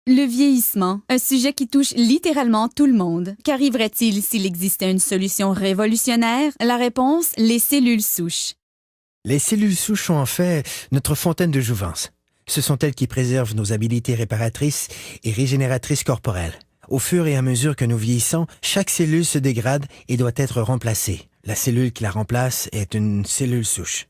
Le vieillissement, un sujet qui touche littéralement tout le monde. Qu'arriverait-il s'il existait une solution révolutionnaire? La réponse, les cellules souches. Les cellules souches sont en fait notre fontaine de jouvence. Ce sont elles qui préservent nos habiletés réparatrices et régénératrices corporelles. Au fur et à mesure que nous vieillissons, chaque cellule se dégrade et doit être remplacée. La cellule qui la remplace est une cellule souche.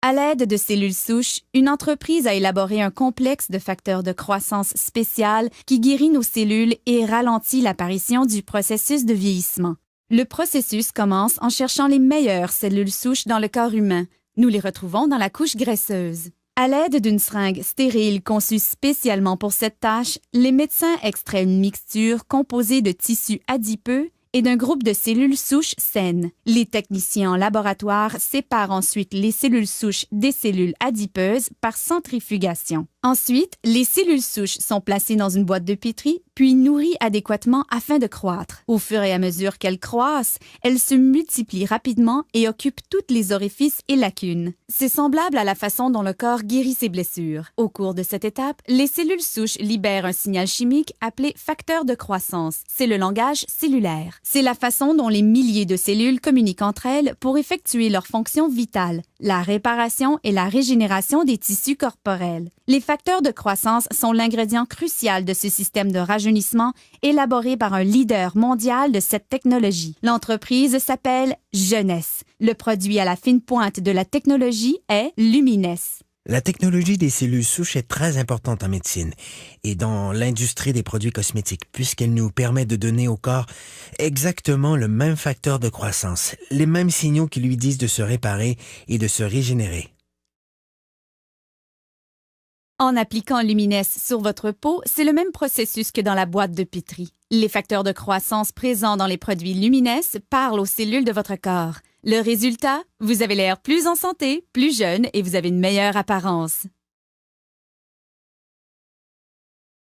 À l'aide de cellules souches, une entreprise a élaboré un complexe de facteurs de croissance spécial qui guérit nos cellules et ralentit l'apparition du processus de vieillissement. Le processus commence en cherchant les meilleures cellules souches dans le corps humain. Nous les retrouvons dans la couche graisseuse. À l'aide d'une seringue stérile conçue spécialement pour cette tâche, les médecins extraient une mixture composée de tissus adipeux et d'un groupe de cellules souches saines. Les techniciens en laboratoire séparent ensuite les cellules souches des cellules adipeuses par centrifugation. Ensuite, les cellules souches sont placées dans une boîte de pétri, puis nourries adéquatement afin de croître. Au fur et à mesure qu'elles croissent, elles se multiplient rapidement et occupent toutes les orifices et lacunes. C'est semblable à la façon dont le corps guérit ses blessures. Au cours de cette étape, les cellules souches libèrent un signal chimique appelé facteur de croissance. C'est le langage cellulaire. C'est la façon dont les milliers de cellules communiquent entre elles pour effectuer leurs fonctions vitales, la réparation et la régénération des tissus corporels. Les facteurs de croissance sont l'ingrédient crucial de ce système de rajeunissement élaboré par un leader mondial de cette technologie. L'entreprise s'appelle Jeunesse. Le produit à la fine pointe de la technologie est Lumines. La technologie des cellules souches est très importante en médecine et dans l'industrie des produits cosmétiques puisqu'elle nous permet de donner au corps exactement le même facteur de croissance, les mêmes signaux qui lui disent de se réparer et de se régénérer. En appliquant Lumines sur votre peau, c'est le même processus que dans la boîte de pétri. Les facteurs de croissance présents dans les produits Lumines parlent aux cellules de votre corps. Le résultat, vous avez l'air plus en santé, plus jeune et vous avez une meilleure apparence.